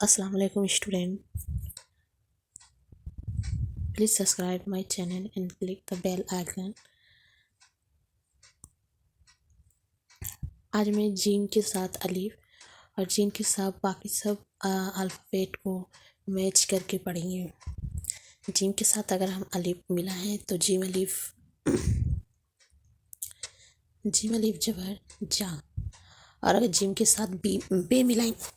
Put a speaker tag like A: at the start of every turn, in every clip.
A: अस्सलाम वालेकुम student, please subscribe my channel and click the bell icon. आज मैं जीम के साथ अलीफ और जीम के साथ बाकी सब अल्फ़ाबेट को मैच करके पढ़ेंगे। जीम के साथ अगर हम अलीफ मिला है तो जीम अलीफ जबर जा, और अगर जीम के साथ बे मिलाएंगे,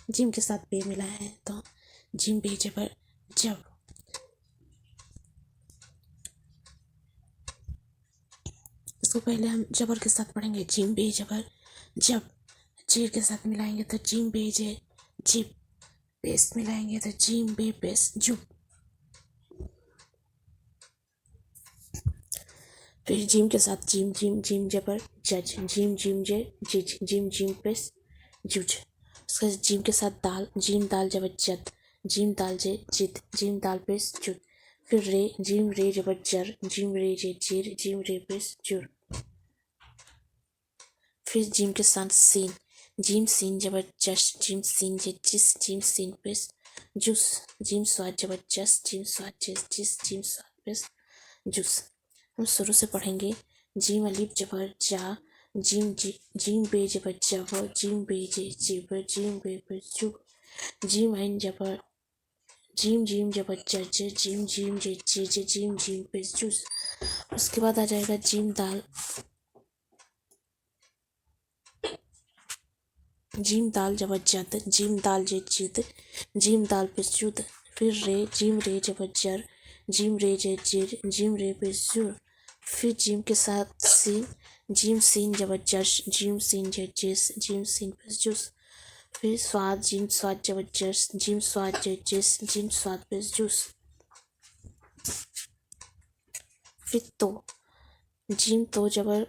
A: जिम के साथ बे मिला है तो जिम बे जबर जब। इसको पहले हम जबर के साथ पढ़ेंगे, जिम बे जबर जब। जीर के साथ मिलाएंगे तो जिम बे जे जिब। पेस मिलाएंगे तो जिम बे पेस जुब। फिर जिम के साथ जिम जिम जिम जबर जज, जिम जिम जे जिज, जिम जिम पेस जुज। उसके जिम के साथ दाल, जिम दाल जबर जद, जिम दाल जे जिद, जिम दाल पेस जुद। फिर रे, जिम रे जबर जर, जिम रे जे जिर, जिम रे पेस जुर। फिर जिम के साथ सीन, जिम सीन जबर जश, जिम सीन जे जिस, जिम सीन पेस जुस। जिम स्वाद जबर जस, जिम स्वाद जे जिस, जिम स्वाद पेस जुस। हम शुरू से पढ़ेंगे। जिम अलीफ जबर जा, जिम बे जबर जब, जिम बे जे जिब, जिम बे पेस जुब। जिम आइन जबर जिम जिम जबर जज, जिम जिम जे जिज, जिम जिम पेस जुस। उसके बाद आ जाएगा जिम दाल, जिम दाल जबर जद, जिम दाल जे जिद, जिम दाल पे जुद। फिर रे, जिम रे जबर जर, जिम रे जे जिर, जिम रे पे जुर। फिर जिम के साथ सीन, जिम सीन जबर जश, जिम सीन जे जिस, जिम सीन पे जुस। फिर स्वाद, जिम स्वाद जबर जस, जिम स्वाद जे जिस, जिम स्वाद पे जुस। फिर तो, जिम तो जबर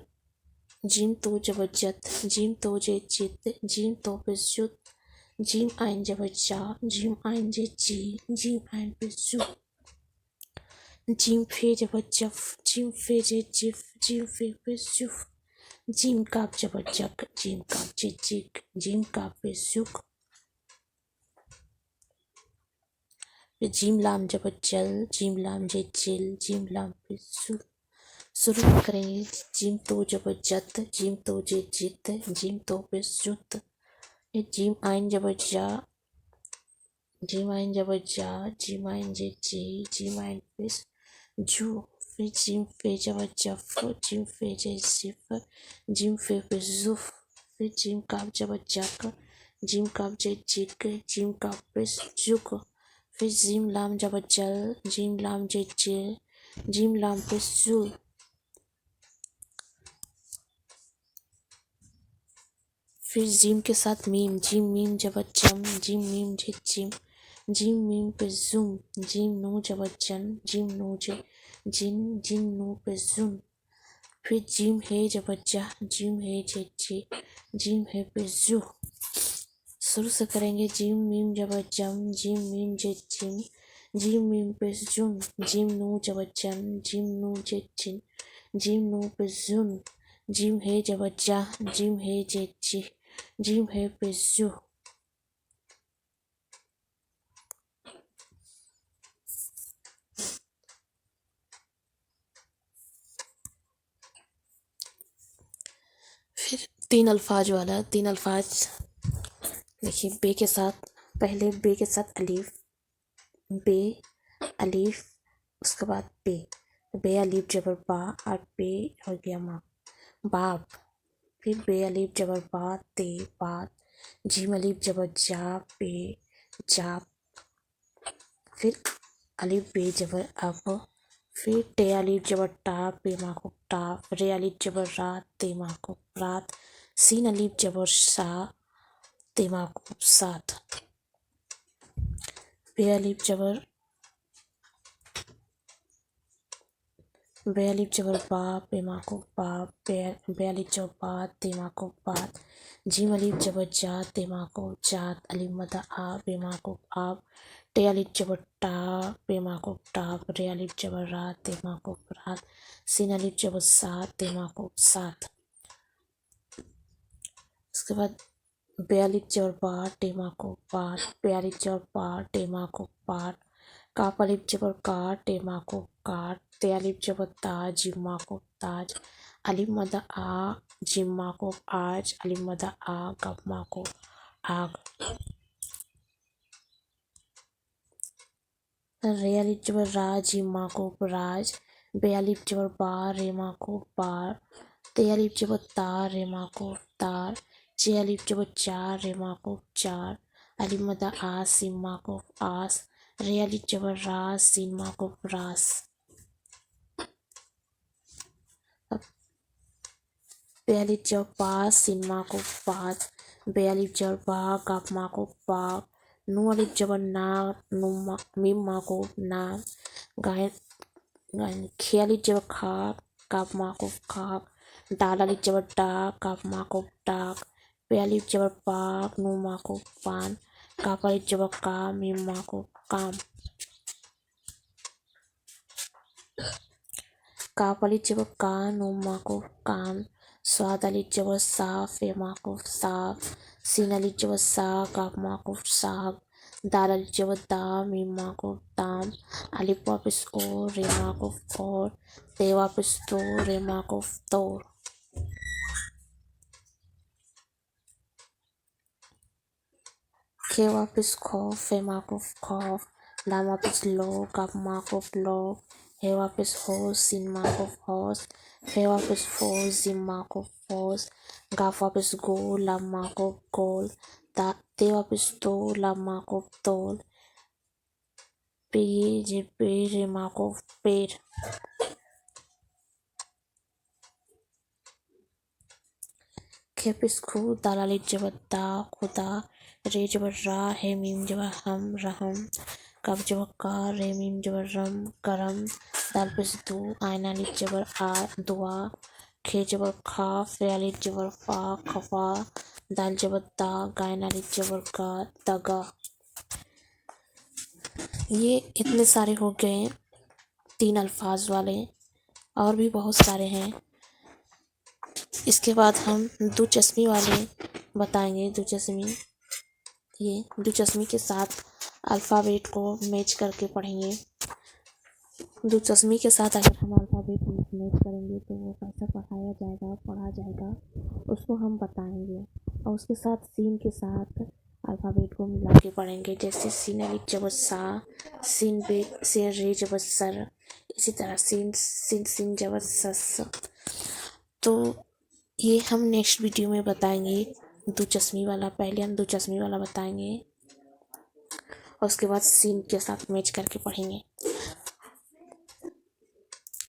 A: जिम तो जबर जद, जिम तो जे जिद, जिम तो पे जुद। जिम आइन जबर जा, जिम आइन जे जी, जिम आइन पे जु। जिम फे जबर जफ, जिम फे जे जिफ, जिम फे पे जुफ। जिम काप जबर जक, जिम काप जे जिक, जिम काप पे जुक। फिर जिम लाम जबर जल, जिम लाम जे जिल, जिम लाम पे जु। शुरू करेंगे। जिम तो जबर जद, जिम तो जे जिद, जिम तो पे जुत। जिम आइन जबर जा, जिम आइन जबर जा, जिम आइन जे जी, जिम आइन पेस जू। फिर जिम फे जबर जफ, जिम फे जे जिफ, जिम फे पे जुफ। फिर जिम काप जबर जक, जिम काप जे जिक, जिम काप पेस जुक। फिर जिम लाम जबर जल, जिम लाम जे जिल, जिम लाम पेस जुल। फिर जिम के साथ मीम, जिम मीम जबर जम, जिम मीम जे जिम, जिम मीम पे जुम। जिम नू जबर जन, जिम नू जे जिन, जिम नू पे जुन। फिर जिम हे जबर जा, जिम हे जे जे, जिम हे पे जू। शुरू से करेंगे। जिम मीम जबर जम, जिम मीम जे जिम, जिम मीम पे जुन। जिम नू जबर जन, जिम नू जे जिन, जिम नू पे जुन। जिम हे जबर जा, जिम हे जे जी, जिम हे पे जू। फिर तीन अल्फाज वाला, तीन अल्फाज देखिए। बे के साथ, पहले बे के साथ अलीफ, बे अलीफ, उसके बाद बे, बे अलीफ जबर बा, और बे हो गया माँ, बाप। फिर बे अलीफ जबर बा, ते बात। जीम अलीफ जबर जा, पे जाप। फिर अलीफ बे जबर अब। फिर टे अलीफ जबर टा, पे माँ को टाप। रे अलीफ जबर रात, ते माँ को रात। सीन अलीफ जबर सा, ते माँ को सात। बे अलीफ जबर बे अलीफ जबर बा, पे माँ को बाप। बे अलीफ जबर बात, ते माँ को बात। जीम अलीफ जबर जा, ते माँ को जात। अलीफ मदा आ, पे माँ को आप। टे अलीफ जबर टा, पे माँ को टाप। रे अलीफ जबर रात, ते माँ को रात। सीन अलीफ जबर सात, ते माँ को सात। उसके बाद बेयालिक जबर बा टेमा को पार, बेयालिक जबर बा टेमा को पार, काफ अलिफ जबर का टेमा को काट, तेयालिफ जबर ता जिम्मा को ताज, अलिफ मदा आ जिम्मा को आज, अलिफ मदा आ गप्मा को आग, रे अलिफ जबर रा जिम्मा को राज, बे अलिफ जबर बा रेमा को बार, ते अलिफ जबर ता रेमा को तार, चे अलिफ जबर चार रेमा को चार, अलिफ मदा आ सिम्मा को आस, रे अलिफ जबर रा सिम्मा को रास। बे अलिफ जबर पा सिम्मा को पात, बे अलिफ जबर बा गापमा को बाग, नू अलिफ जबर ना नुम्मा मिम्मा को नाम, गाय खे अलिफ जबर खा कापमा को खाक, डाल अलिफ जबर डा कापमा को डाक, पे अलिफ जबर पाक नुमा को पान, काप अलिफ जबर का मिम्मा को काम, काप अलिफ जबर का नुमा को कान, स्वाद अलिफ जबर सा फेमा को साफ, सीन अलिफ जबर सा कापमा को साग, दाल अलिफ जबर दा मिम्मा को दाम, अलिफ वापिस ओ रेमा को और, ते वापिस तो रेमा को तोर, खे वापिस खौ फेमा को खौफ, लाम वापिस लो कापमा को लो, हे वापिस हो सिनमा को हौस, फे वापिस फो जिम्मा को फौस, गाफ वापिस गो लम्मा को गोल, ते वापिस तो लम्मा को तोल, पे जे पे रेमा को पेड़, खेपिस खू दाल अलिफ जबर दा खुदा, रे जबर रा हे मीम जबर हम रहम, कब जबर का रे मीम जबर रम करम, दाल पिस दू आयन अलिफ जबर आ दुआ, खे जबर खा फे अलिफ जबर फा खफा, दाल जबर दा गायन अलिफ जबर का दगा। ये इतने सारे हो गए 3 अल्फाज वाले, और भी बहुत सारे हैं। इसके बाद हम दो चश्मी वाले बताएंगे। दो चश्मी, ये दो चश्मी के साथ अल्फ़ाबेट को मैच करके पढ़ेंगे। दो चश्मी के साथ अगर हम अल्फ़ाबेट मैच करेंगे तो वो कैसा पढ़ा जाएगा उसको हम बताएंगे, और उसके साथ सीन के साथ अल्फ़ाबेट को मिला के पढ़ेंगे। जैसे सीन अलिफ जबर सा, सीन बे से रे जबर सर, इसी तरह सीन जबर सस। तो ये हम नेक्स्ट वीडियो में बताएंगे दो चश्मी वाला। पहले हम दो चश्मी वाला बताएंगे और उसके बाद सीन के साथ मैच करके पढ़ेंगे।